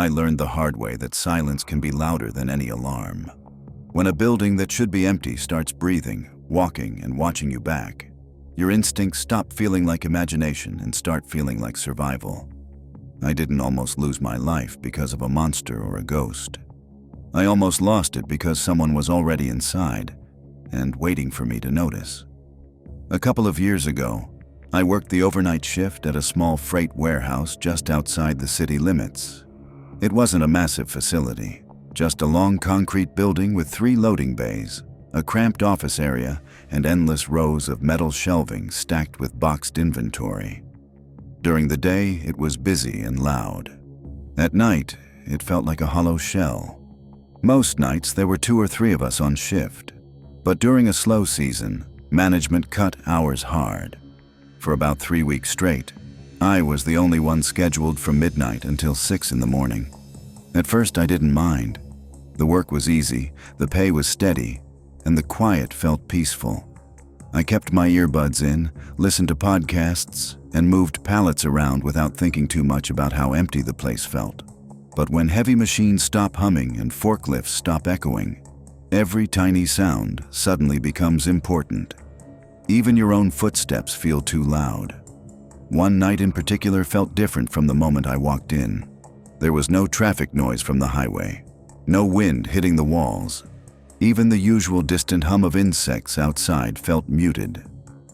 I learned the hard way that silence can be louder than any alarm. When a building that should be empty starts breathing, walking, and watching you back, your instincts stop feeling like imagination and start feeling like survival. I didn't almost lose my life because of a monster or a ghost. I almost lost it because someone was already inside and waiting for me to notice. A couple of years ago, I worked the overnight shift at a small freight warehouse just outside the city limits. It wasn't a massive facility, just a long concrete building with 3 loading bays, a cramped office area, and endless rows of metal shelving stacked with boxed inventory. During the day, it was busy and loud. At night, it felt like a hollow shell. Most nights, there were 2 or 3 of us on shift. But during a slow season, management cut hours hard. For about 3 weeks straight, I was the only one scheduled from midnight until 6 in the morning. At first, I didn't mind. The work was easy, the pay was steady, and the quiet felt peaceful. I kept my earbuds in, listened to podcasts, and moved pallets around without thinking too much about how empty the place felt. But when heavy machines stop humming and forklifts stop echoing, every tiny sound suddenly becomes important. Even your own footsteps feel too loud. One night in particular felt different from the moment I walked in. There was no traffic noise from the highway, no wind hitting the walls. Even the usual distant hum of insects outside felt muted.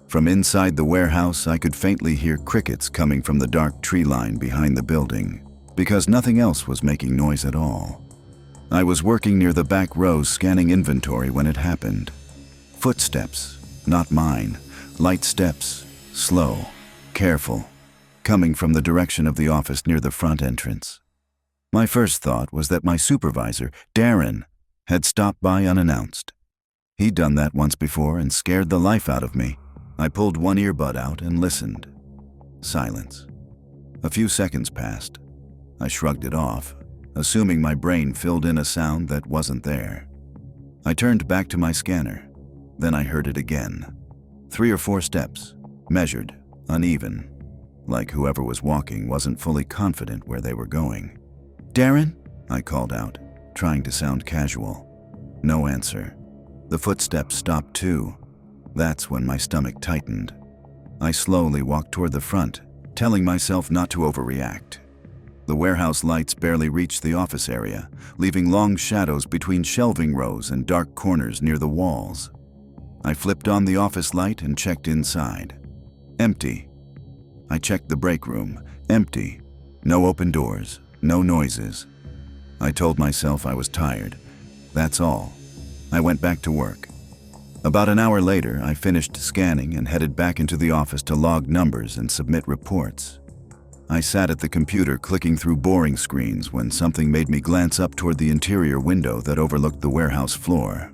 From inside the warehouse, I could faintly hear crickets coming from the dark tree line behind the building, because nothing else was making noise at all. I was working near the back rows scanning inventory when it happened. Footsteps, not mine, light steps, slow, careful, coming from the direction of the office near the front entrance. My first thought was that my supervisor, Darren, had stopped by unannounced. He'd done that once before and scared the life out of me. I pulled one earbud out and listened. Silence. A few seconds passed. I shrugged it off, assuming my brain filled in a sound that wasn't there. I turned back to my scanner. Then I heard it again. 3 or 4 steps, measured, uneven, like whoever was walking wasn't fully confident where they were going. "Darren?" I called out, trying to sound casual. No answer. The footsteps stopped too. That's when my stomach tightened. I slowly walked toward the front, telling myself not to overreact. The warehouse lights barely reached the office area, leaving long shadows between shelving rows and dark corners near the walls. I flipped on the office light and checked inside. Empty. I checked the break room. Empty. No open doors. No noises. I told myself I was tired. That's all. I went back to work. About an hour later, I finished scanning and headed back into the office to log numbers and submit reports. I sat at the computer clicking through boring screens when something made me glance up toward the interior window that overlooked the warehouse floor.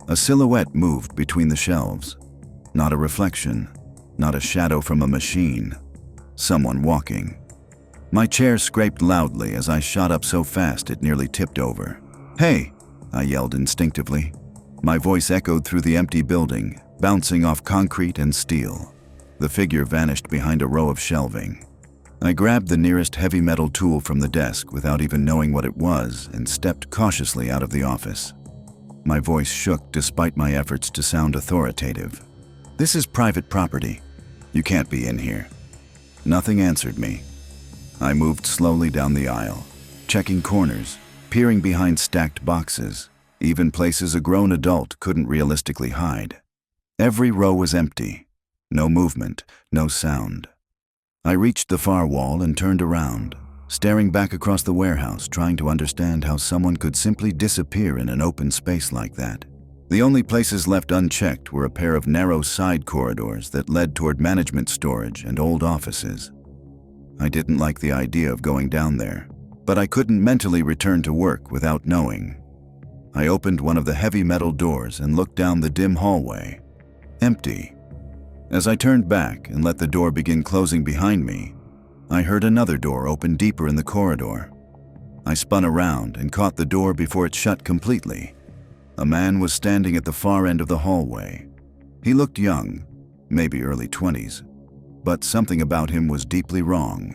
A silhouette moved between the shelves. Not a reflection, not a shadow from a machine. Someone walking. My chair scraped loudly as I shot up so fast it nearly tipped over. "Hey!" I yelled instinctively. My voice echoed through the empty building, bouncing off concrete and steel. The figure vanished behind a row of shelving. I grabbed the nearest heavy metal tool from the desk without even knowing what it was and stepped cautiously out of the office. My voice shook despite my efforts to sound authoritative. "This is private property. You can't be in here." Nothing answered me. I moved slowly down the aisle, checking corners, peering behind stacked boxes, even places a grown adult couldn't realistically hide. Every row was empty. No movement, no sound. I reached the far wall and turned around, staring back across the warehouse, trying to understand how someone could simply disappear in an open space like that. The only places left unchecked were a pair of narrow side corridors that led toward management storage and old offices. I didn't like the idea of going down there, but I couldn't mentally return to work without knowing. I opened one of the heavy metal doors and looked down the dim hallway. Empty. As I turned back and let the door begin closing behind me, I heard another door open deeper in the corridor. I spun around and caught the door before it shut completely. A man was standing at the far end of the hallway. He looked young, maybe early 20s, but something about him was deeply wrong.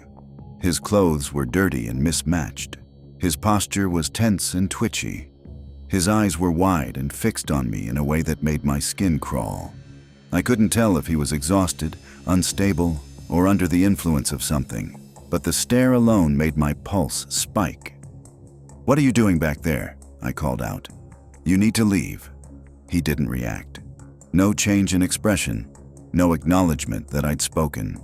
His clothes were dirty and mismatched. His posture was tense and twitchy. His eyes were wide and fixed on me in a way that made my skin crawl. I couldn't tell if he was exhausted, unstable, or under the influence of something, but the stare alone made my pulse spike. "What are you doing back there?" I called out. "You need to leave." He didn't react. No change in expression, no acknowledgement that I'd spoken.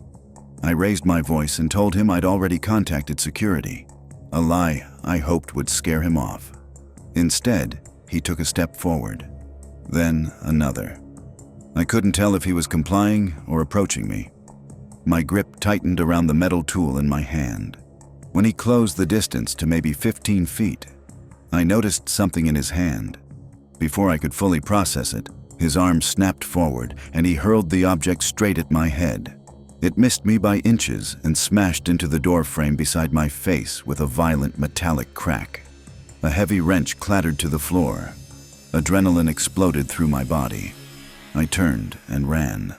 I raised my voice and told him I'd already contacted security, a lie I hoped would scare him off. Instead, he took a step forward, then another. I couldn't tell if he was complying or approaching me. My grip tightened around the metal tool in my hand. When he closed the distance to maybe 15 feet, I noticed something in his hand. Before I could fully process it, his arm snapped forward and he hurled the object straight at my head. It missed me by inches and smashed into the door frame beside my face with a violent metallic crack. A heavy wrench clattered to the floor. Adrenaline exploded through my body. I turned and ran.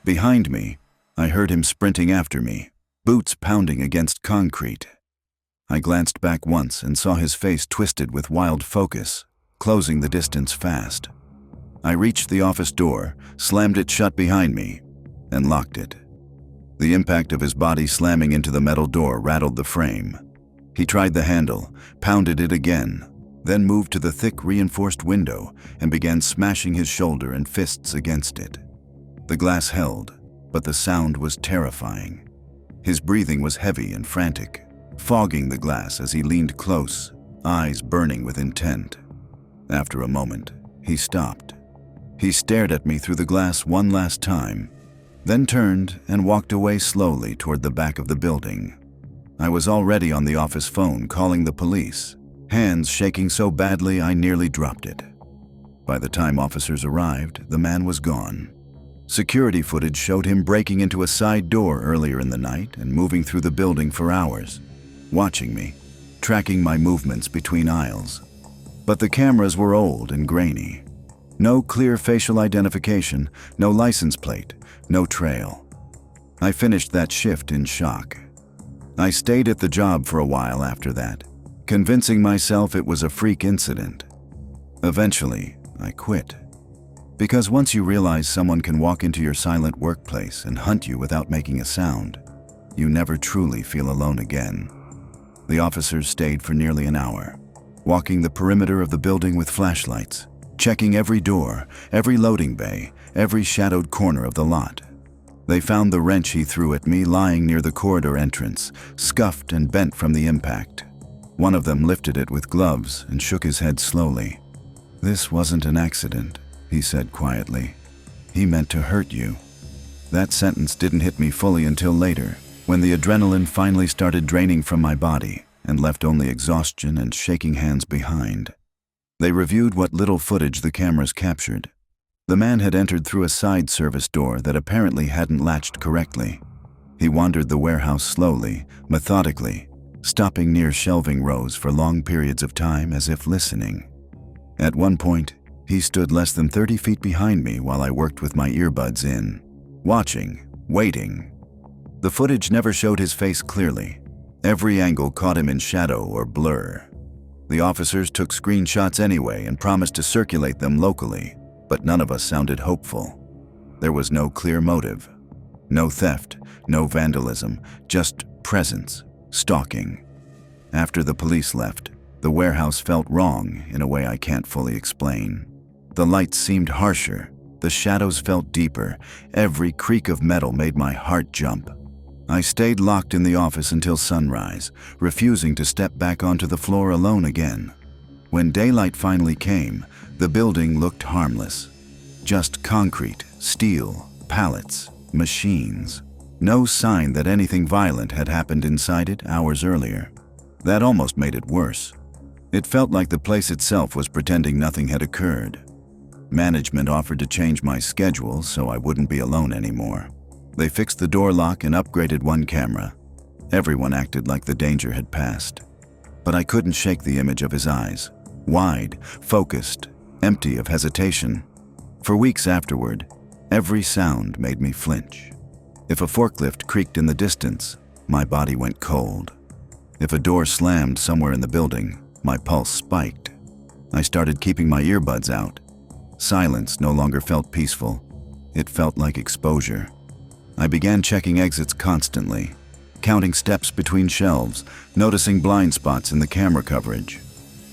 Behind me, I heard him sprinting after me, boots pounding against concrete. I glanced back once and saw his face twisted with wild focus, closing the distance fast. I reached the office door, slammed it shut behind me, and locked it. The impact of his body slamming into the metal door rattled the frame. He tried the handle, pounded it again, then moved to the thick reinforced window and began smashing his shoulder and fists against it. The glass held, but the sound was terrifying. His breathing was heavy and frantic, fogging the glass as he leaned close, eyes burning with intent. After a moment, he stopped. He stared at me through the glass one last time, then turned and walked away slowly toward the back of the building. I was already on the office phone calling the police, hands shaking so badly I nearly dropped it. By the time officers arrived, the man was gone. Security footage showed him breaking into a side door earlier in the night and moving through the building for hours, watching me, tracking my movements between aisles. But the cameras were old and grainy. No clear facial identification, no license plate, no trail. I finished that shift in shock. I stayed at the job for a while after that, convincing myself it was a freak incident. Eventually, I quit. Because once you realize someone can walk into your silent workplace and hunt you without making a sound, you never truly feel alone again. The officers stayed for nearly an hour, walking the perimeter of the building with flashlights, checking every door, every loading bay, every shadowed corner of the lot. They found the wrench he threw at me lying near the corridor entrance, scuffed and bent from the impact. One of them lifted it with gloves and shook his head slowly. "This wasn't an accident," he said quietly. "He meant to hurt you." That sentence didn't hit me fully until later, when the adrenaline finally started draining from my body and left only exhaustion and shaking hands behind. They reviewed what little footage the cameras captured. The man had entered through a side service door that apparently hadn't latched correctly. He wandered the warehouse slowly, methodically, stopping near shelving rows for long periods of time as if listening. At one point, he stood less than 30 feet behind me while I worked with my earbuds in, watching, waiting. The footage never showed his face clearly. Every angle caught him in shadow or blur. The officers took screenshots anyway and promised to circulate them locally, but none of us sounded hopeful. There was no clear motive. No theft, no vandalism, just presence, stalking. After the police left, the warehouse felt wrong in a way I can't fully explain. The lights seemed harsher, the shadows felt deeper, every creak of metal made my heart jump. I stayed locked in the office until sunrise, refusing to step back onto the floor alone again. When daylight finally came, the building looked harmless. Just concrete, steel, pallets, machines. No sign that anything violent had happened inside it hours earlier. That almost made it worse. It felt like the place itself was pretending nothing had occurred. Management offered to change my schedule so I wouldn't be alone anymore. They fixed the door lock and upgraded one camera. Everyone acted like the danger had passed. But I couldn't shake the image of his eyes. Wide, focused, empty of hesitation. For weeks afterward, every sound made me flinch. If a forklift creaked in the distance, my body went cold. If a door slammed somewhere in the building, my pulse spiked. I started keeping my earbuds out. Silence no longer felt peaceful. It felt like exposure. I began checking exits constantly, counting steps between shelves, noticing blind spots in the camera coverage.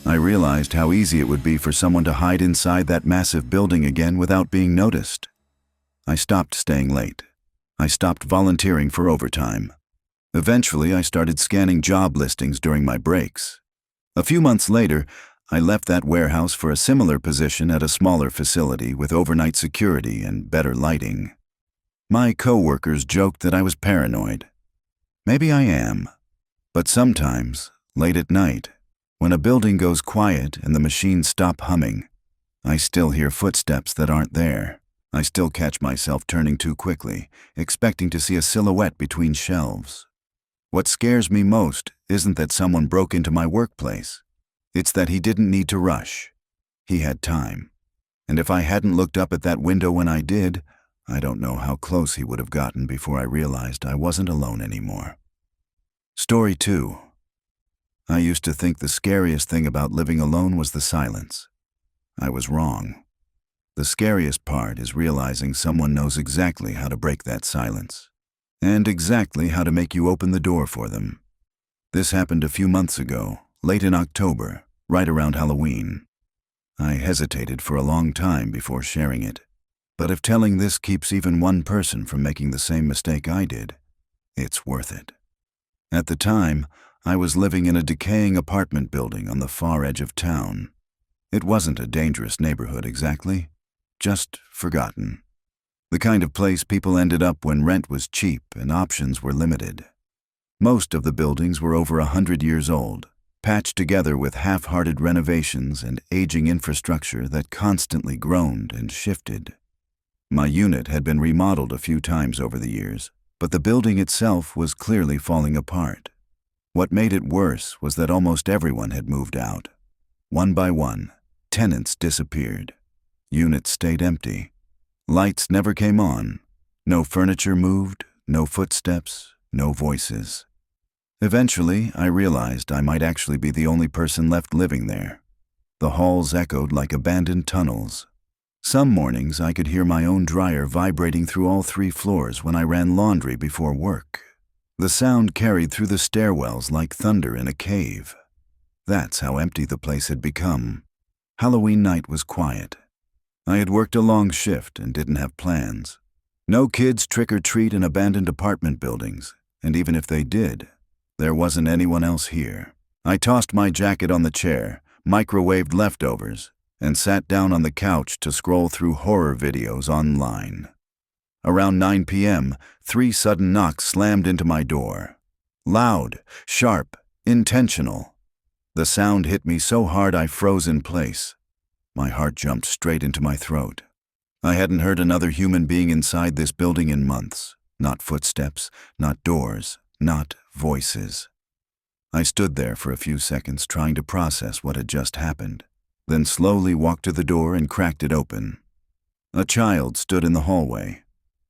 I realized how easy it would be for someone to hide inside that massive building again without being noticed. I stopped staying late. I stopped volunteering for overtime. Eventually, I started scanning job listings during my breaks. A few months later, I left that warehouse for a similar position at a smaller facility with overnight security and better lighting. My coworkers joked that I was paranoid. Maybe I am. But sometimes, late at night, when a building goes quiet and the machines stop humming, I still hear footsteps that aren't there. I still catch myself turning too quickly, expecting to see a silhouette between shelves. What scares me most isn't that someone broke into my workplace. It's that he didn't need to rush. He had time. And if I hadn't looked up at that window when I did, I don't know how close he would have gotten before I realized I wasn't alone anymore. Story 2. I used to think the scariest thing about living alone was the silence. I was wrong. The scariest part is realizing someone knows exactly how to break that silence, and exactly how to make you open the door for them. This happened a few months ago, late in October, right around Halloween. I hesitated for a long time before sharing it, but if telling this keeps even one person from making the same mistake I did, it's worth it. At the time, I was living in a decaying apartment building on the far edge of town. It wasn't a dangerous neighborhood exactly, just forgotten. The kind of place people ended up when rent was cheap and options were limited. Most of the buildings were over 100 years old, patched together with half-hearted renovations and aging infrastructure that constantly groaned and shifted. My unit had been remodeled a few times over the years, but the building itself was clearly falling apart. What made it worse was that almost everyone had moved out. One by one, tenants disappeared. Units stayed empty. Lights never came on. No furniture moved, no footsteps, no voices. Eventually, I realized I might actually be the only person left living there. The halls echoed like abandoned tunnels. Some mornings I could hear my own dryer vibrating through all 3 floors when I ran laundry before work. The sound carried through the stairwells like thunder in a cave. That's how empty the place had become. Halloween night was quiet. I had worked a long shift and didn't have plans. No kids trick-or-treat in abandoned apartment buildings, and even if they did, there wasn't anyone else here. I tossed my jacket on the chair, microwaved leftovers, and sat down on the couch to scroll through horror videos online. Around 9 p.m., 3 sudden knocks slammed into my door. Loud, sharp, intentional. The sound hit me so hard I froze in place. My heart jumped straight into my throat. I hadn't heard another human being inside this building in months. Not footsteps, not doors, not voices. I stood there for a few seconds trying to process what had just happened, then slowly walked to the door and cracked it open. A child stood in the hallway.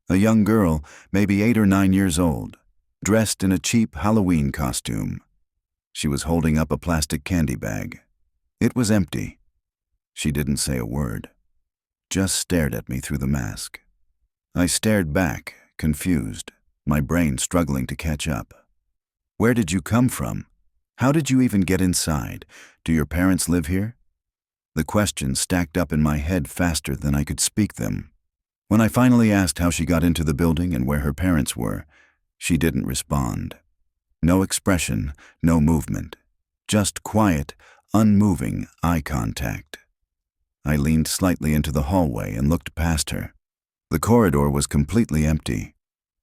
A young girl, maybe 8 or 9 years old, dressed in a cheap Halloween costume. She was holding up a plastic candy bag. It was empty. She didn't say a word, just stared at me through the mask. I stared back, confused, my brain struggling to catch up. Where did you come from? How did you even get inside? Do your parents live here? The questions stacked up in my head faster than I could speak them. When I finally asked how she got into the building and where her parents were, she didn't respond. No expression, no movement, just quiet, unmoving eye contact. I leaned slightly into the hallway and looked past her. The corridor was completely empty.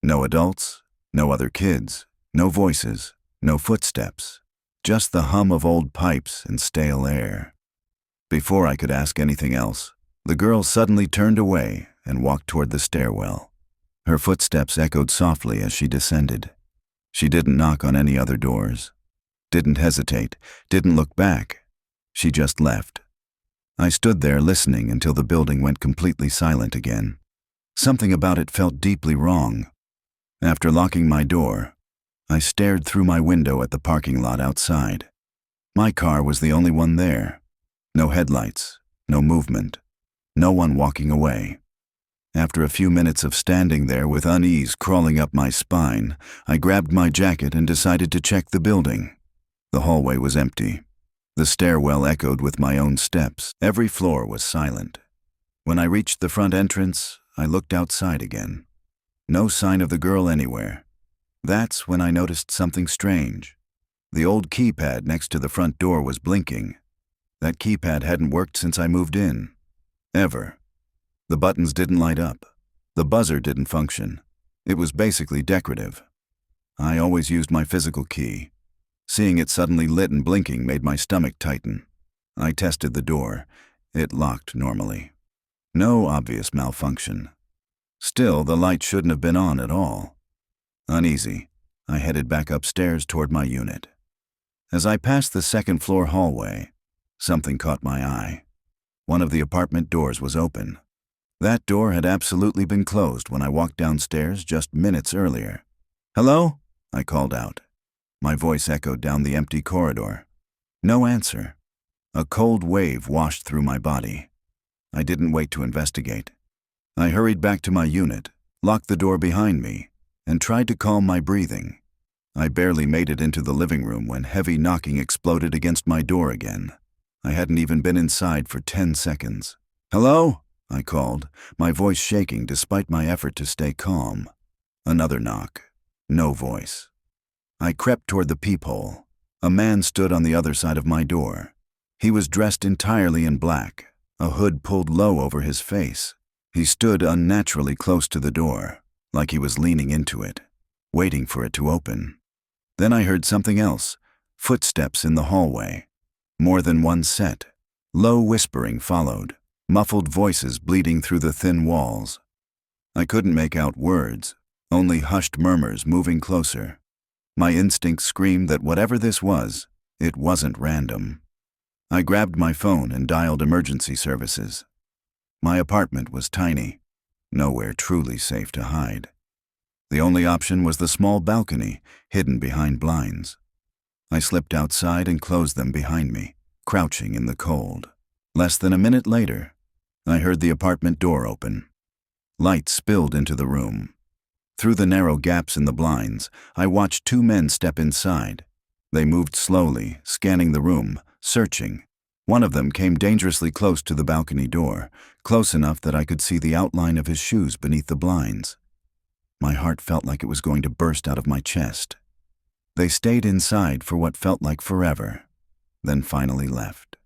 No adults, no other kids, no voices, no footsteps, just the hum of old pipes and stale air. Before I could ask anything else, the girl suddenly turned away and walked toward the stairwell. Her footsteps echoed softly as she descended. She didn't knock on any other doors, didn't hesitate, didn't look back. She just left. I stood there listening until the building went completely silent again. Something about it felt deeply wrong. After locking my door, I stared through my window at the parking lot outside. My car was the only one there. No headlights, no movement, no one walking away. After a few minutes of standing there with unease crawling up my spine, I grabbed my jacket and decided to check the building. The hallway was empty. The stairwell echoed with my own steps. Every floor was silent. When I reached the front entrance, I looked outside again. No sign of the girl anywhere. That's when I noticed something strange. The old keypad next to the front door was blinking. That keypad hadn't worked since I moved in. Ever. The buttons didn't light up. The buzzer didn't function. It was basically decorative. I always used my physical key. Seeing it suddenly lit and blinking made my stomach tighten. I tested the door. It locked normally. No obvious malfunction. Still, the light shouldn't have been on at all. Uneasy, I headed back upstairs toward my unit. As I passed the second-floor hallway, something caught my eye. One of the apartment doors was open. That door had absolutely been closed when I walked downstairs just minutes earlier. "Hello?" I called out. My voice echoed down the empty corridor. No answer. A cold wave washed through my body. I didn't wait to investigate. I hurried back to my unit, locked the door behind me, and tried to calm my breathing. I barely made it into the living room when heavy knocking exploded against my door again. I hadn't even been inside for 10 seconds. "Hello?" I called, my voice shaking despite my effort to stay calm. Another knock. No voice. I crept toward the peephole. A man stood on the other side of my door. He was dressed entirely in black, a hood pulled low over his face. He stood unnaturally close to the door, like he was leaning into it, waiting for it to open. Then I heard something else, footsteps in the hallway. More than one set. Low whispering followed, muffled voices bleeding through the thin walls. I couldn't make out words, only hushed murmurs moving closer. My instinct screamed that whatever this was, it wasn't random. I grabbed my phone and dialed emergency services. My apartment was tiny, nowhere truly safe to hide. The only option was the small balcony, hidden behind blinds. I slipped outside and closed them behind me, crouching in the cold. Less than a minute later, I heard the apartment door open. Light spilled into the room. Through the narrow gaps in the blinds, I watched two men step inside. They moved slowly, scanning the room, searching. One of them came dangerously close to the balcony door, close enough that I could see the outline of his shoes beneath the blinds. My heart felt like it was going to burst out of my chest. They stayed inside for what felt like forever, then finally left.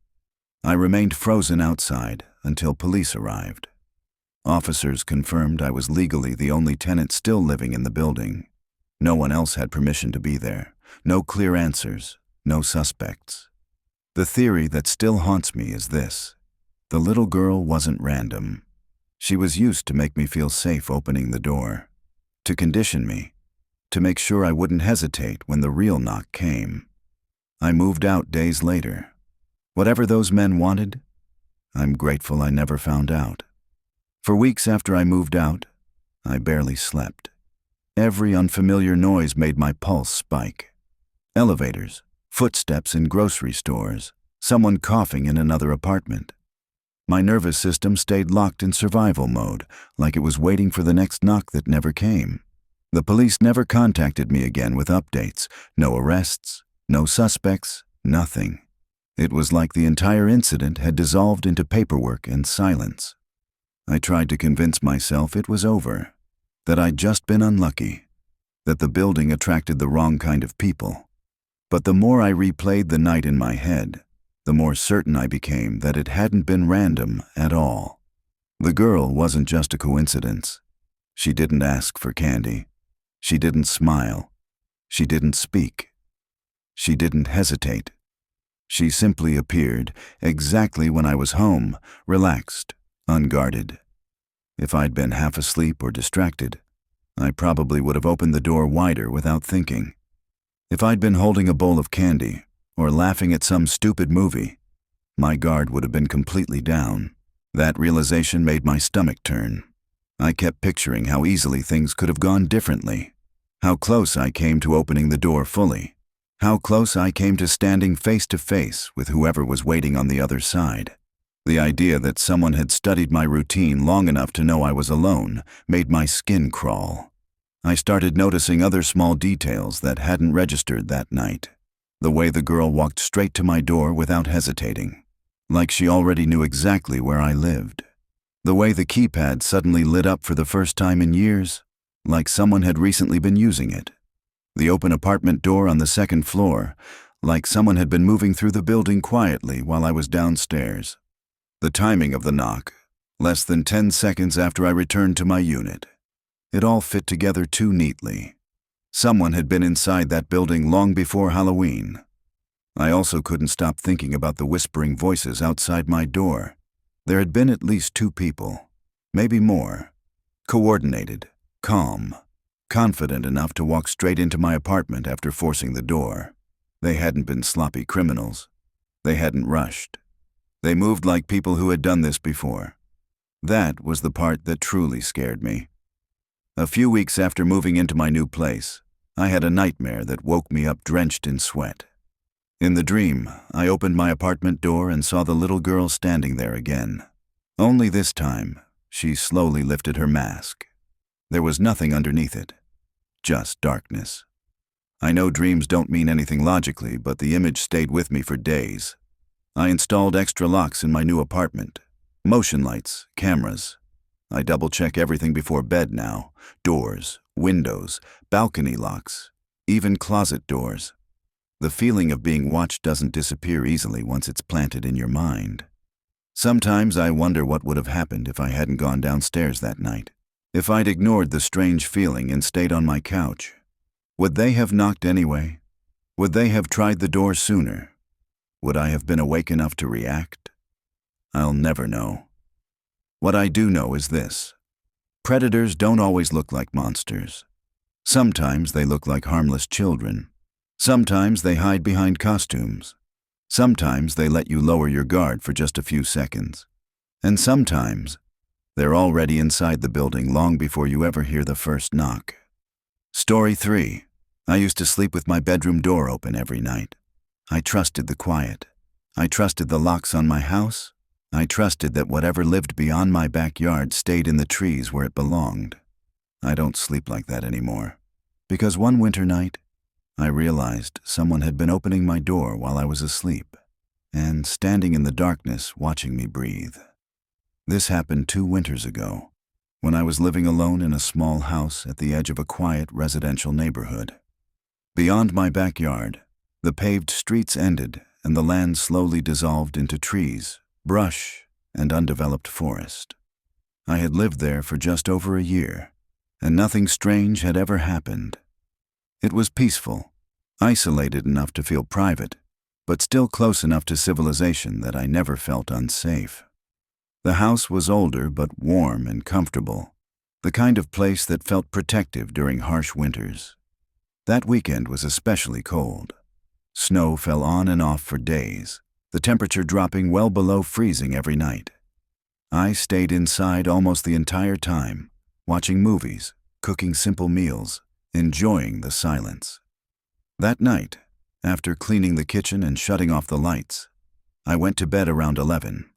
I remained frozen outside until police arrived. Officers confirmed I was legally the only tenant still living in the building. No one else had permission to be there. No clear answers, no suspects. The theory that still haunts me is this: the little girl wasn't random. She was used to make me feel safe opening the door, to condition me, to make sure I wouldn't hesitate when the real knock came. I moved out days later. Whatever those men wanted, I'm grateful I never found out. For weeks after I moved out, I barely slept. Every unfamiliar noise made my pulse spike. Elevators, footsteps in grocery stores, someone coughing in another apartment. My nervous system stayed locked in survival mode, like it was waiting for the next knock that never came. The police never contacted me again with updates. No arrests, no suspects, nothing. It was like the entire incident had dissolved into paperwork and silence. I tried to convince myself it was over, that I'd just been unlucky, that the building attracted the wrong kind of people. But the more I replayed the night in my head, the more certain I became that it hadn't been random at all. The girl wasn't just a coincidence. She didn't ask for candy. She didn't smile. She didn't speak. She didn't hesitate. She simply appeared exactly when I was home, relaxed, unguarded. If I'd been half asleep or distracted, I probably would have opened the door wider without thinking. If I'd been holding a bowl of candy or laughing at some stupid movie, my guard would have been completely down. That realization made my stomach turn. I kept picturing how easily things could have gone differently. How close I came to opening the door fully. How close I came to standing face to face with whoever was waiting on the other side. The idea that someone had studied my routine long enough to know I was alone made my skin crawl. I started noticing other small details that hadn't registered that night. The way the girl walked straight to my door without hesitating, like she already knew exactly where I lived. The way the keypad suddenly lit up for the first time in years, like someone had recently been using it. The open apartment door on the second floor, like someone had been moving through the building quietly while I was downstairs. The timing of the knock, less than 10 seconds after I returned to my unit. It all fit together too neatly. Someone had been inside that building long before Halloween. I also couldn't stop thinking about the whispering voices outside my door. There had been at least 2 people, maybe more. Coordinated, calm, confident enough to walk straight into my apartment after forcing the door. They hadn't been sloppy criminals. They hadn't rushed. They moved like people who had done this before. That was the part that truly scared me. A few weeks after moving into my new place, I had a nightmare that woke me up drenched in sweat. In the dream, I opened my apartment door and saw the little girl standing there again. Only this time, she slowly lifted her mask. There was nothing underneath it, just darkness. I know dreams don't mean anything logically, but the image stayed with me for days. I installed extra locks in my new apartment, motion lights, cameras. I double-check everything before bed now, doors, windows, balcony locks, even closet doors. The feeling of being watched doesn't disappear easily once it's planted in your mind. Sometimes I wonder what would have happened if I hadn't gone downstairs that night. If I'd ignored the strange feeling and stayed on my couch. Would they have knocked anyway? Would they have tried the door sooner? Would I have been awake enough to react? I'll never know. What I do know is this. Predators don't always look like monsters. Sometimes they look like harmless children. Sometimes they hide behind costumes. Sometimes they let you lower your guard for just a few seconds. And sometimes they're already inside the building long before you ever hear the first knock. Story 3. I used to sleep with my bedroom door open every night. I trusted the quiet. I trusted the locks on my house. I trusted that whatever lived beyond my backyard stayed in the trees where it belonged. I don't sleep like that anymore. Because one winter night, I realized someone had been opening my door while I was asleep and standing in the darkness watching me breathe. This happened 2 winters ago, when I was living alone in a small house at the edge of a quiet residential neighborhood. Beyond my backyard, the paved streets ended and the land slowly dissolved into trees, brush, and undeveloped forest. I had lived there for just over a year, and nothing strange had ever happened. It was peaceful, isolated enough to feel private, but still close enough to civilization that I never felt unsafe. The house was older but warm and comfortable, the kind of place that felt protective during harsh winters. That weekend was especially cold. Snow fell on and off for days, the temperature dropping well below freezing every night. I stayed inside almost the entire time, watching movies, cooking simple meals, enjoying the silence. That night, after cleaning the kitchen and shutting off the lights, I went to bed around 11.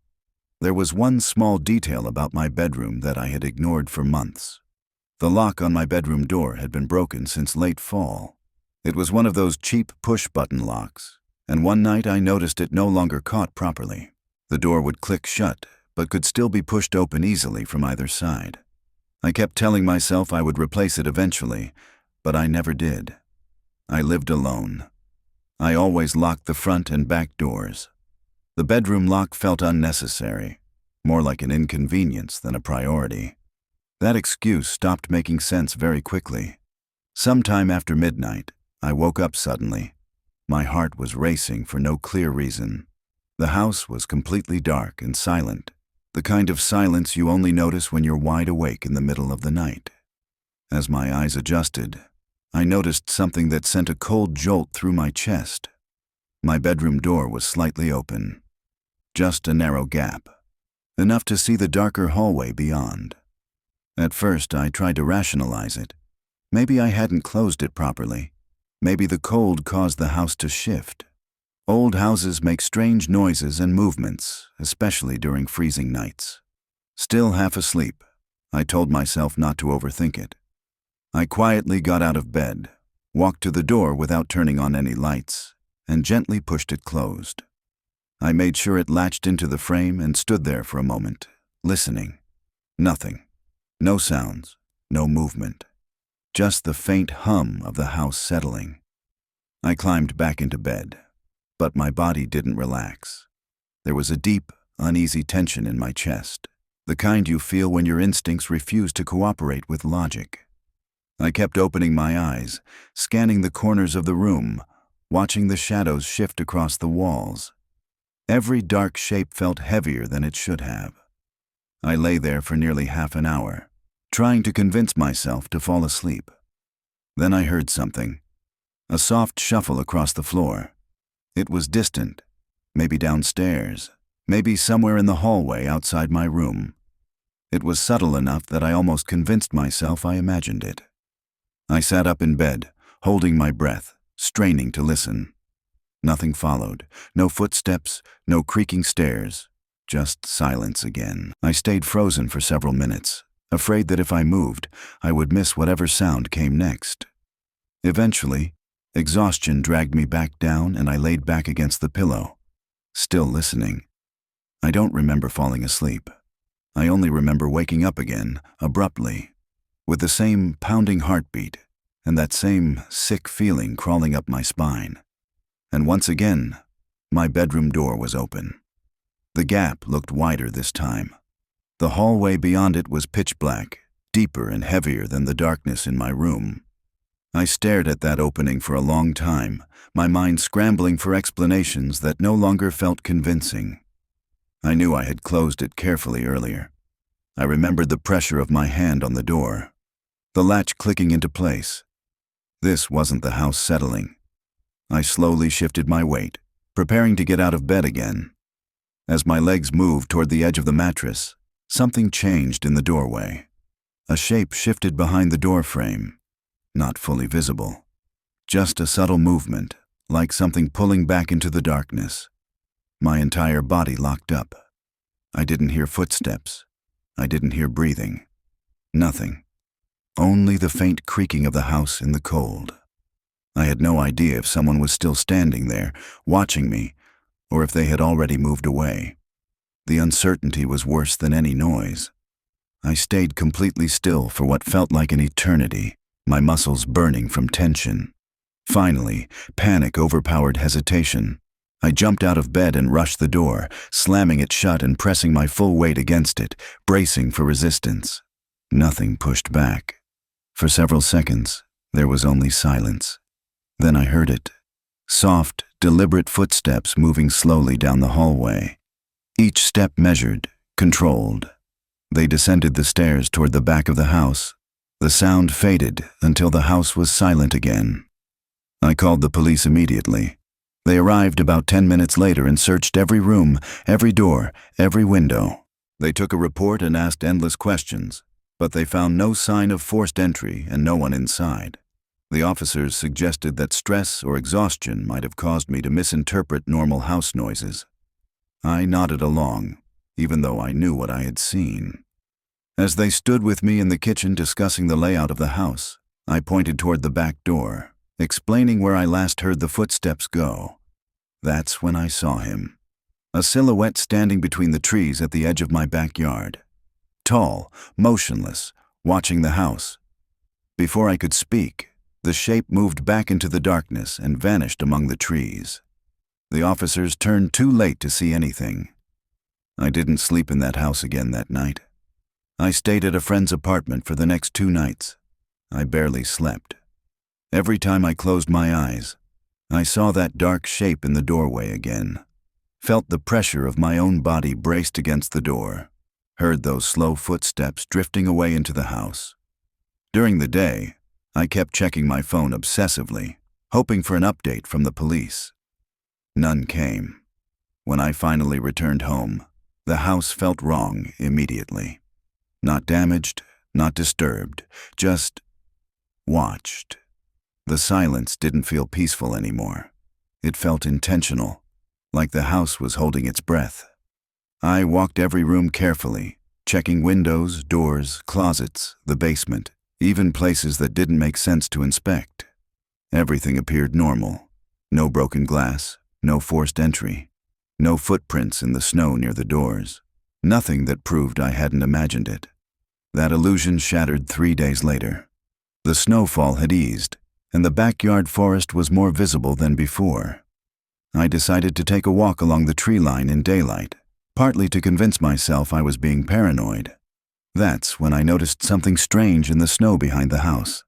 There was one small detail about my bedroom that I had ignored for months. The lock on my bedroom door had been broken since late fall. It was one of those cheap push-button locks, and one night I noticed it no longer caught properly. The door would click shut, but could still be pushed open easily from either side. I kept telling myself I would replace it eventually, but I never did. I lived alone. I always locked the front and back doors. The bedroom lock felt unnecessary, more like an inconvenience than a priority. That excuse stopped making sense very quickly. Sometime after midnight, I woke up suddenly. My heart was racing for no clear reason. The house was completely dark and silent, the kind of silence you only notice when you're wide awake in the middle of the night. As my eyes adjusted, I noticed something that sent a cold jolt through my chest. My bedroom door was slightly open. Just a narrow gap, enough to see the darker hallway beyond. At first, I tried to rationalize it. Maybe I hadn't closed it properly. Maybe the cold caused the house to shift. Old houses make strange noises and movements, especially during freezing nights. Still half asleep, I told myself not to overthink it. I quietly got out of bed, walked to the door without turning on any lights, and gently pushed it closed. I made sure it latched into the frame and stood there for a moment, listening. Nothing. No sounds, no movement. Just the faint hum of the house settling. I climbed back into bed, but my body didn't relax. There was a deep, uneasy tension in my chest, the kind you feel when your instincts refuse to cooperate with logic. I kept opening my eyes, scanning the corners of the room, watching the shadows shift across the walls. Every dark shape felt heavier than it should have. I lay there for nearly half an hour, trying to convince myself to fall asleep. Then I heard something. A soft shuffle across the floor. It was distant, maybe downstairs, maybe somewhere in the hallway outside my room. It was subtle enough that I almost convinced myself I imagined it. I sat up in bed, holding my breath, straining to listen. Nothing followed. No footsteps, no creaking stairs. Just silence again. I stayed frozen for several minutes, afraid that if I moved, I would miss whatever sound came next. Eventually, exhaustion dragged me back down and I laid back against the pillow, still listening. I don't remember falling asleep. I only remember waking up again, abruptly, with the same pounding heartbeat and that same sick feeling crawling up my spine. And once again, my bedroom door was open. The gap looked wider this time. The hallway beyond it was pitch black, deeper and heavier than the darkness in my room. I stared at that opening for a long time, my mind scrambling for explanations that no longer felt convincing. I knew I had closed it carefully earlier. I remembered the pressure of my hand on the door, the latch clicking into place. This wasn't the house settling. I slowly shifted my weight, preparing to get out of bed again. As my legs moved toward the edge of the mattress, something changed in the doorway. A shape shifted behind the door frame, not fully visible. Just a subtle movement, like something pulling back into the darkness. My entire body locked up. I didn't hear footsteps. I didn't hear breathing. Nothing. Only the faint creaking of the house in the cold. I had no idea if someone was still standing there, watching me, or if they had already moved away. The uncertainty was worse than any noise. I stayed completely still for what felt like an eternity, my muscles burning from tension. Finally, panic overpowered hesitation. I jumped out of bed and rushed the door, slamming it shut and pressing my full weight against it, bracing for resistance. Nothing pushed back. For several seconds, there was only silence. Then I heard it. Soft, deliberate footsteps moving slowly down the hallway. Each step measured, controlled. They descended the stairs toward the back of the house. The sound faded until the house was silent again. I called the police immediately. They arrived about 10 minutes later and searched every room, every door, every window. They took a report and asked endless questions, but they found no sign of forced entry and no one inside. The officers suggested that stress or exhaustion might have caused me to misinterpret normal house noises. I nodded along, even though I knew what I had seen. As they stood with me in the kitchen discussing the layout of the house, I pointed toward the back door, explaining where I last heard the footsteps go. That's when I saw him. A silhouette standing between the trees at the edge of my backyard. Tall, motionless, watching the house. Before I could speak, the shape moved back into the darkness and vanished among the trees. The officers turned too late to see anything. I didn't sleep in that house again that night. I stayed at a friend's apartment for the next 2 nights. I barely slept. Every time I closed my eyes, I saw that dark shape in the doorway again, felt the pressure of my own body braced against the door, heard those slow footsteps drifting away into the house. During the day, I kept checking my phone obsessively, hoping for an update from the police. None came. When I finally returned home, the house felt wrong immediately. Not damaged, not disturbed, just watched. The silence didn't feel peaceful anymore. It felt intentional, like the house was holding its breath. I walked every room carefully, checking windows, doors, closets, the basement, even places that didn't make sense to inspect. Everything appeared normal. No broken glass, no forced entry, no footprints in the snow near the doors. Nothing that proved I hadn't imagined it. That illusion shattered 3 days later. The snowfall had eased, and the backyard forest was more visible than before. I decided to take a walk along the tree line in daylight, partly to convince myself I was being paranoid. That's when I noticed something strange in the snow behind the house.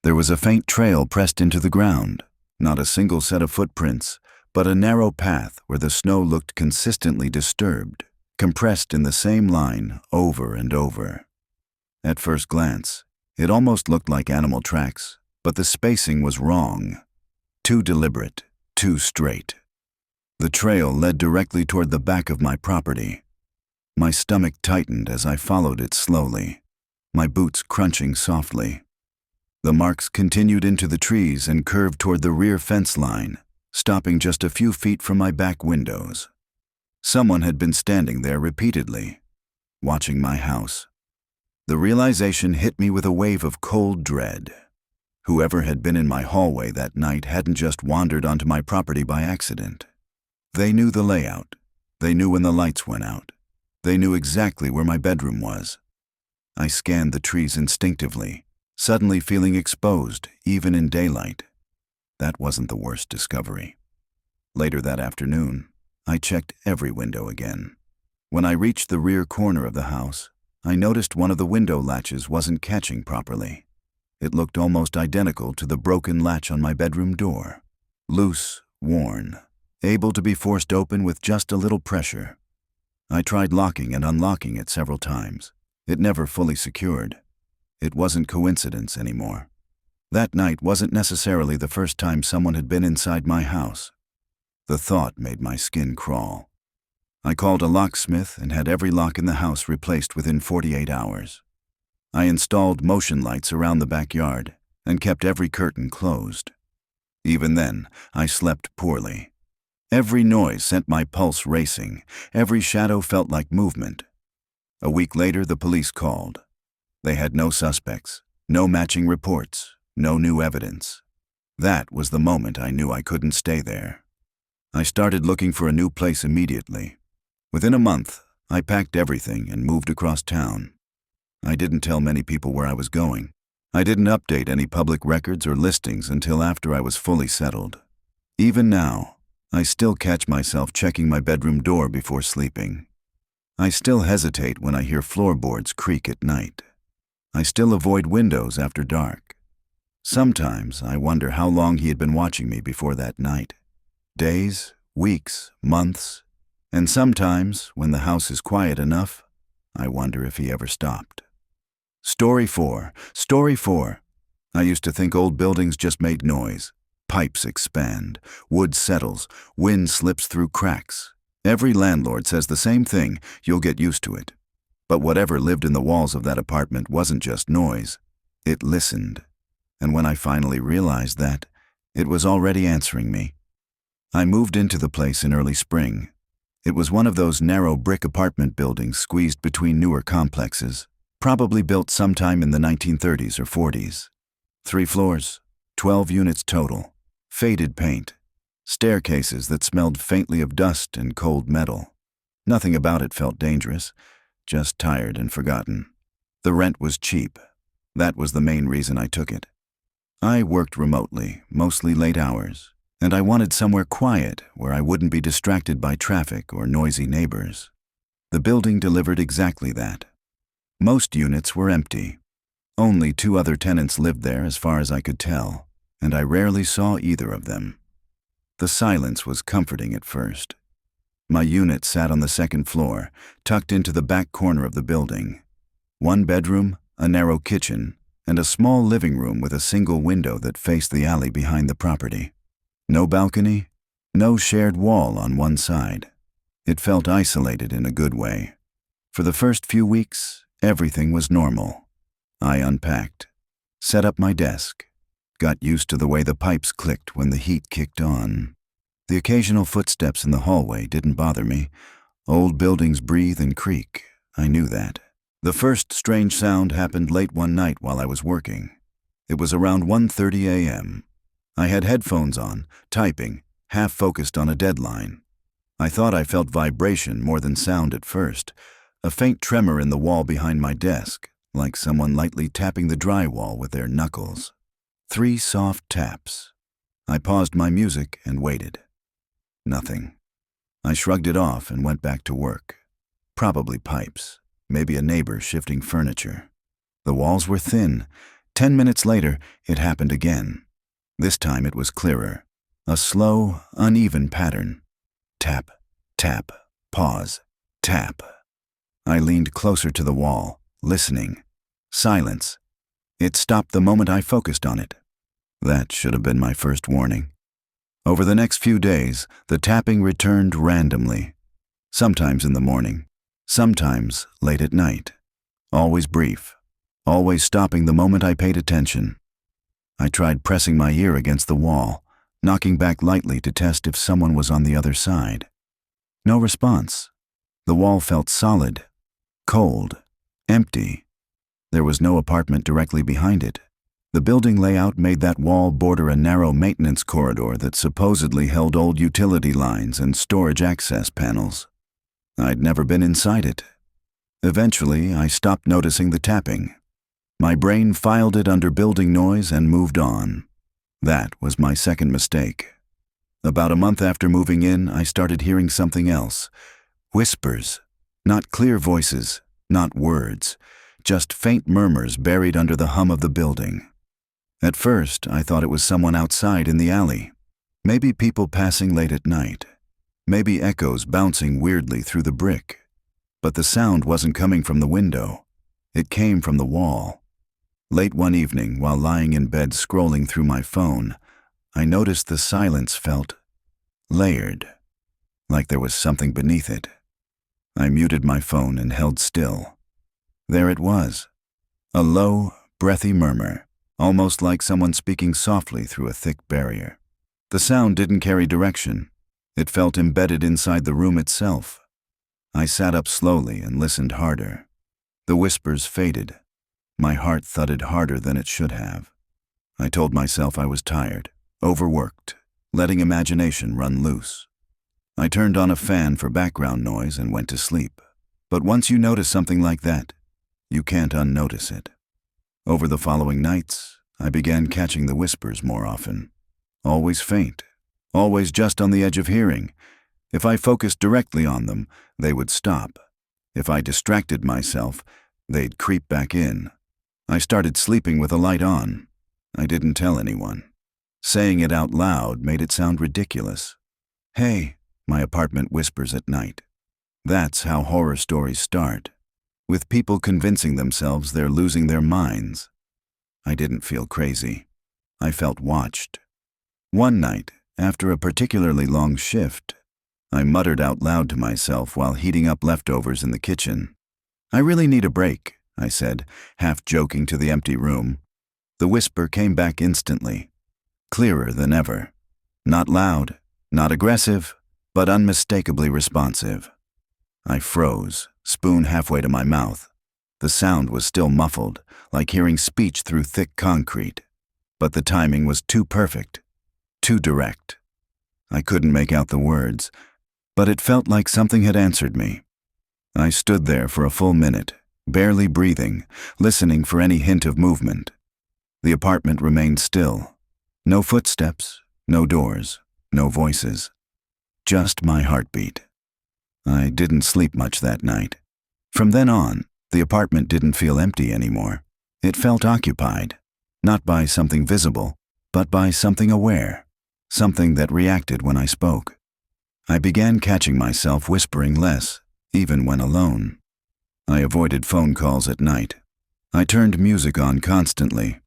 There was a faint trail pressed into the ground, not a single set of footprints, but a narrow path where the snow looked consistently disturbed, compressed in the same line over and over. At first glance, it almost looked like animal tracks, but the spacing was wrong. Too deliberate, too straight. The trail led directly toward the back of my property. My stomach tightened as I followed it slowly, my boots crunching softly. The marks continued into the trees and curved toward the rear fence line, stopping just a few feet from my back windows. Someone had been standing there repeatedly, watching my house. The realization hit me with a wave of cold dread. Whoever had been in my hallway that night hadn't just wandered onto my property by accident. They knew the layout. They knew when the lights went out. They knew exactly where my bedroom was. I scanned the trees instinctively, suddenly feeling exposed, even in daylight. That wasn't the worst discovery. Later that afternoon, I checked every window again. When I reached the rear corner of the house, I noticed one of the window latches wasn't catching properly. It looked almost identical to the broken latch on my bedroom door. Loose, worn, able to be forced open with just a little pressure. I tried locking and unlocking it several times. It never fully secured. It wasn't coincidence anymore. That night wasn't necessarily the first time someone had been inside my house. The thought made my skin crawl. I called a locksmith and had every lock in the house replaced within 48 hours. I installed motion lights around the backyard and kept every curtain closed. Even then, I slept poorly. Every noise sent my pulse racing. Every shadow felt like movement. A week later, the police called. They had no suspects, no matching reports, no new evidence. That was the moment I knew I couldn't stay there. I started looking for a new place immediately. Within a month, I packed everything and moved across town. I didn't tell many people where I was going. I didn't update any public records or listings until after I was fully settled. Even now, I still catch myself checking my bedroom door before sleeping. I still hesitate when I hear floorboards creak at night. I still avoid windows after dark. Sometimes I wonder how long he had been watching me before that night. Days, weeks, months, and sometimes, when the house is quiet enough, I wonder if he ever stopped. Story 4. I used to think old buildings just made noise. Pipes expand, wood settles, wind slips through cracks. Every landlord says the same thing, you'll get used to it. But whatever lived in the walls of that apartment wasn't just noise. It listened. And when I finally realized that, it was already answering me. I moved into the place in early spring. It was one of those narrow brick apartment buildings squeezed between newer complexes, probably built sometime in the 1930s or 40s. 3 floors, 12 units total, faded paint, staircases that smelled faintly of dust and cold metal. Nothing about it felt dangerous, just tired and forgotten. The rent was cheap. That was the main reason I took it. I worked remotely, mostly late hours, and I wanted somewhere quiet where I wouldn't be distracted by traffic or noisy neighbors. The building delivered exactly that. Most units were empty. Only 2 other tenants lived there as far as I could tell, and I rarely saw either of them. The silence was comforting at first. My unit sat on the 2nd floor, tucked into the back corner of the building. 1 bedroom, a narrow kitchen, and a small living room with a single window that faced the alley behind the property. No balcony, no shared wall on one side. It felt isolated in a good way. For the first few weeks, everything was normal. I unpacked. Set up my desk. Got used to the way the pipes clicked when the heat kicked on. The occasional footsteps in the hallway didn't bother me. Old buildings breathe and creak. I knew that. The first strange sound happened late one night while I was working. It was around 1:30 a.m. I had headphones on, typing, half focused on a deadline. I thought I felt vibration more than sound at first, a faint tremor in the wall behind my desk, like someone lightly tapping the drywall with their knuckles. 3 soft taps. I paused my music and waited. Nothing. I shrugged it off and went back to work. Probably pipes, maybe a neighbor shifting furniture. The walls were thin. 10 minutes later, it happened again. This time it was clearer. A slow, uneven pattern. Tap, tap, pause, tap. I leaned closer to the wall, listening. Silence. It stopped the moment I focused on it. That should have been my first warning. Over the next few days, the tapping returned randomly. Sometimes in the morning, sometimes late at night. Always brief, always stopping the moment I paid attention. I tried pressing my ear against the wall, knocking back lightly to test if someone was on the other side. No response. The wall felt solid, cold, empty. There was no apartment directly behind it. The building layout made that wall border a narrow maintenance corridor that supposedly held old utility lines and storage access panels. I'd never been inside it. Eventually, I stopped noticing the tapping. My brain filed it under building noise and moved on. That was my second mistake. About a month after moving in, I started hearing something else. Whispers. Not clear voices, not words, just faint murmurs buried under the hum of the building. At first, I thought it was someone outside in the alley. Maybe people passing late at night. Maybe echoes bouncing weirdly through the brick. But the sound wasn't coming from the window. It came from the wall. Late one evening, while lying in bed scrolling through my phone, I noticed the silence felt layered, like there was something beneath it. I muted my phone and held still. There it was, a low, breathy murmur, almost like someone speaking softly through a thick barrier. The sound didn't carry direction. It felt embedded inside the room itself. I sat up slowly and listened harder. The whispers faded. My heart thudded harder than it should have. I told myself I was tired, overworked, letting imagination run loose. I turned on a fan for background noise and went to sleep. But once you notice something like that, you can't unnotice it. Over the following nights, I began catching the whispers more often. Always faint, always just on the edge of hearing. If I focused directly on them, they would stop. If I distracted myself, they'd creep back in. I started sleeping with a light on. I didn't tell anyone. Saying it out loud made it sound ridiculous. Hey, my apartment whispers at night. That's how horror stories start, with people convincing themselves they're losing their minds. I didn't feel crazy. I felt watched. One night, after a particularly long shift, I muttered out loud to myself while heating up leftovers in the kitchen. I really need a break, I said, half joking to the empty room. The whisper came back instantly, clearer than ever. Not loud, not aggressive, but unmistakably responsive. I froze, spoon halfway to my mouth. The sound was still muffled, like hearing speech through thick concrete. But the timing was too perfect, too direct. I couldn't make out the words, but it felt like something had answered me. I stood there for a full minute, barely breathing, listening for any hint of movement. The apartment remained still. No footsteps, no doors, no voices. Just my heartbeat. I didn't sleep much that night. From then on, the apartment didn't feel empty anymore. It felt occupied, not by something visible, but by something aware, something that reacted when I spoke. I began catching myself whispering less, even when alone. I avoided phone calls at night. I turned music on constantly.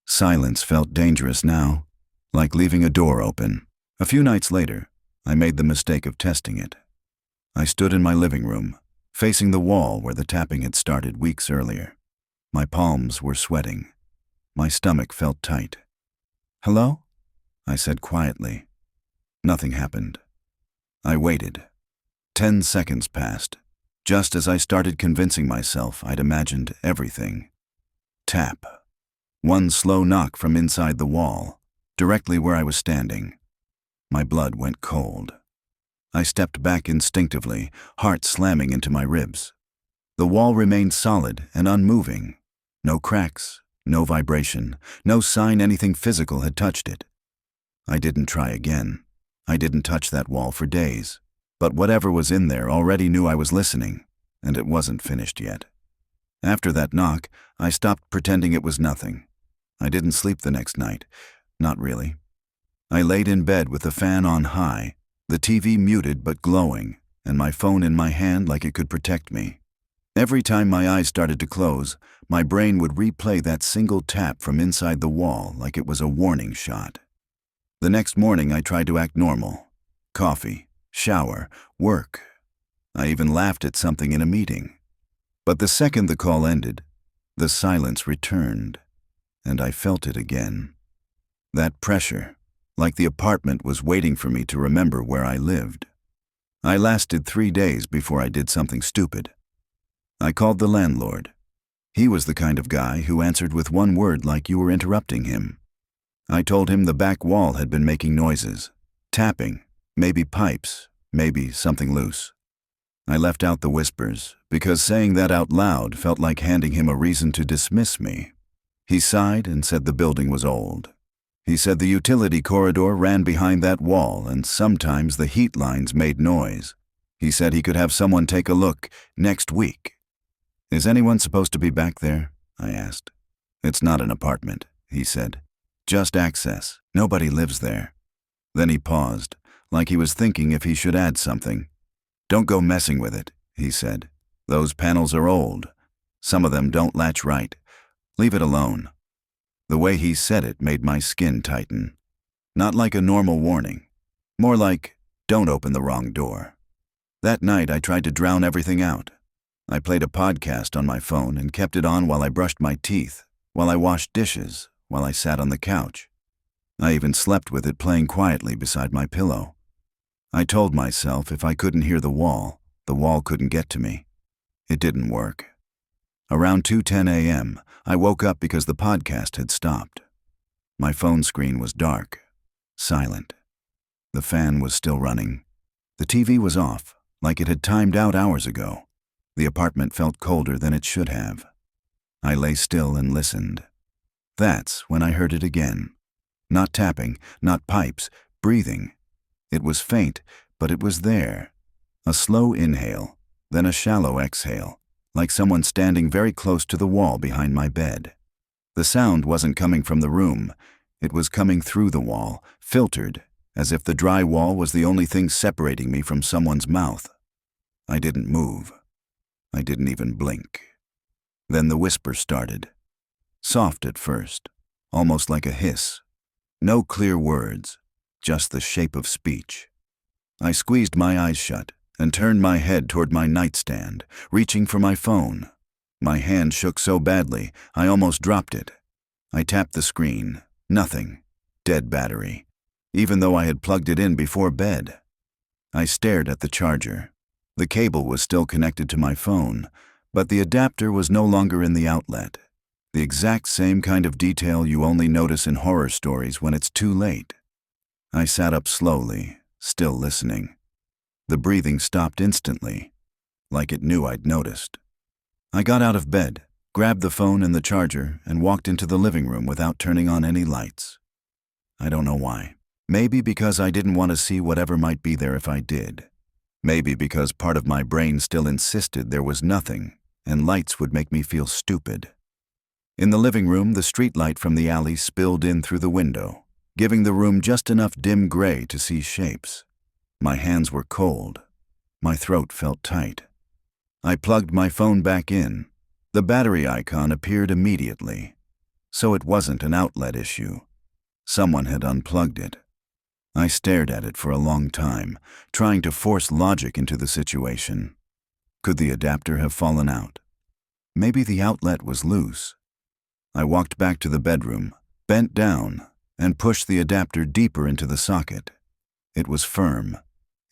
Silence felt dangerous now, like leaving a door open. A few nights later, I made the mistake of testing it. I stood in my living room, facing the wall where the tapping had started weeks earlier. My palms were sweating. My stomach felt tight. "Hello?" I said quietly. Nothing happened. I waited. 10 seconds passed, just as I started convincing myself I'd imagined everything. Tap. One slow knock from inside the wall, directly where I was standing. My blood went cold. I stepped back instinctively, heart slamming into my ribs. The wall remained solid and unmoving. No cracks, no vibration, no sign anything physical had touched it. I didn't try again. I didn't touch that wall for days. But whatever was in there already knew I was listening, and it wasn't finished yet. After that knock, I stopped pretending it was nothing. I didn't sleep the next night. Not really. I laid in bed with the fan on high, the TV muted but glowing, and my phone in my hand like it could protect me. Every time my eyes started to close, my brain would replay that single tap from inside the wall like it was a warning shot. The next morning I tried to act normal. Coffee, shower, work. I even laughed at something in a meeting. But the second the call ended, the silence returned, and I felt it again. That pressure, like the apartment was waiting for me to remember where I lived. I lasted 3 days before I did something stupid. I called the landlord. He was the kind of guy who answered with one word like you were interrupting him. I told him the back wall had been making noises, tapping, maybe pipes, maybe something loose. I left out the whispers, because saying that out loud felt like handing him a reason to dismiss me. He sighed and said the building was old. He said the utility corridor ran behind that wall and sometimes the heat lines made noise. He said he could have someone take a look next week. "Is anyone supposed to be back there?" I asked. "It's not an apartment," he said. "Just access. Nobody lives there." Then he paused, like he was thinking if he should add something. "Don't go messing with it," he said. "Those panels are old. Some of them don't latch right. Leave it alone." The way he said it made my skin tighten. Not like a normal warning. More like, don't open the wrong door. That night I tried to drown everything out. I played a podcast on my phone and kept it on while I brushed my teeth, while I washed dishes, while I sat on the couch. I even slept with it playing quietly beside my pillow. I told myself if I couldn't hear the wall couldn't get to me. It didn't work. Around 2:10 a.m., I woke up because the podcast had stopped. My phone screen was dark, silent. The fan was still running. The TV was off, like it had timed out hours ago. The apartment felt colder than it should have. I lay still and listened. That's when I heard it again. Not tapping, not pipes, breathing. It was faint, but it was there. A slow inhale, then a shallow exhale, like someone standing very close to the wall behind my bed. The sound wasn't coming from the room. It was coming through the wall, filtered, as if the dry wall was the only thing separating me from someone's mouth. I didn't move. I didn't even blink. Then the whisper started. Soft at first, almost like a hiss. No clear words, just the shape of speech. I squeezed my eyes shut and turned my head toward my nightstand, reaching for my phone. My hand shook so badly, I almost dropped it. I tapped the screen. Nothing. Dead battery. Even though I had plugged it in before bed. I stared at the charger. The cable was still connected to my phone, but the adapter was no longer in the outlet. The exact same kind of detail you only notice in horror stories when it's too late. I sat up slowly, still listening. The breathing stopped instantly, like it knew I'd noticed. I got out of bed, grabbed the phone and the charger, and walked into the living room without turning on any lights. I don't know why. Maybe because I didn't want to see whatever might be there if I did. Maybe because part of my brain still insisted there was nothing, and lights would make me feel stupid. In the living room, the streetlight from the alley spilled in through the window, giving the room just enough dim gray to see shapes. My hands were cold. My throat felt tight. I plugged my phone back in. The battery icon appeared immediately. So it wasn't an outlet issue. Someone had unplugged it. I stared at it for a long time, trying to force logic into the situation. Could the adapter have fallen out? Maybe the outlet was loose. I walked back to the bedroom, bent down, and pushed the adapter deeper into the socket. It was firm.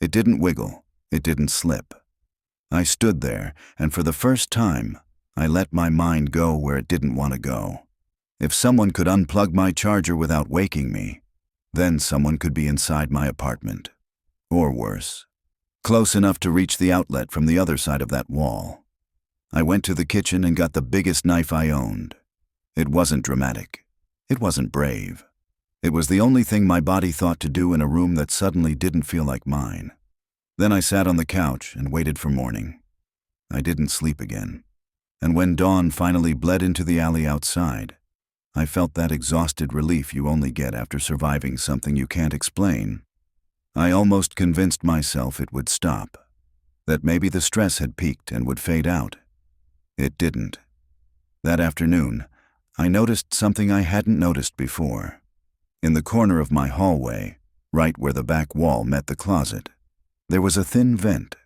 It didn't wiggle. It didn't slip. I stood there, and for the first time, I let my mind go where it didn't want to go. If someone could unplug my charger without waking me, then someone could be inside my apartment. Or worse, close enough to reach the outlet from the other side of that wall. I went to the kitchen and got the biggest knife I owned. It wasn't dramatic. It wasn't brave. It was the only thing my body thought to do in a room that suddenly didn't feel like mine. Then I sat on the couch and waited for morning. I didn't sleep again. And when dawn finally bled into the alley outside, I felt that exhausted relief you only get after surviving something you can't explain. I almost convinced myself it would stop, that maybe the stress had peaked and would fade out. It didn't. That afternoon, I noticed something I hadn't noticed before. In the corner of my hallway, right where the back wall met the closet, there was a thin vent,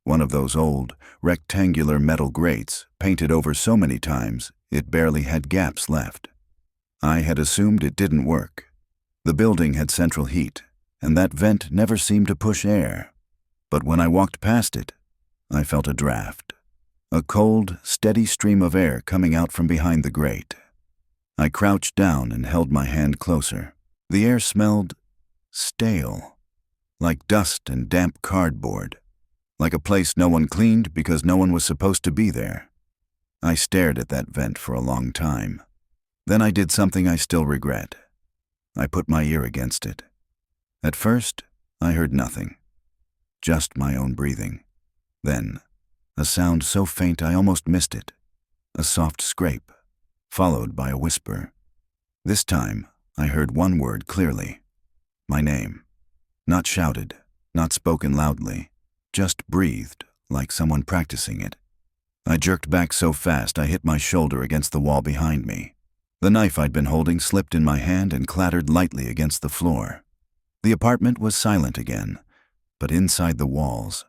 one of those old, rectangular metal grates painted over so many times it barely had gaps left. I had assumed it didn't work. The building had central heat, and that vent never seemed to push air. But when I walked past it, I felt a draft. A cold, steady stream of air coming out from behind the grate. I crouched down and held my hand closer. The air smelled stale, like dust and damp cardboard, like a place no one cleaned because no one was supposed to be there. I stared at that vent for a long time. Then I did something I still regret. I put my ear against it. At first, I heard nothing, just my own breathing. Then, a sound so faint I almost missed it, a soft scrape, followed by a whisper. This time, I heard one word clearly, my name. Not shouted, not spoken loudly, just breathed like someone practicing it. I jerked back so fast I hit my shoulder against the wall behind me. The knife I'd been holding slipped in my hand and clattered lightly against the floor. The apartment was silent again, but inside the walls,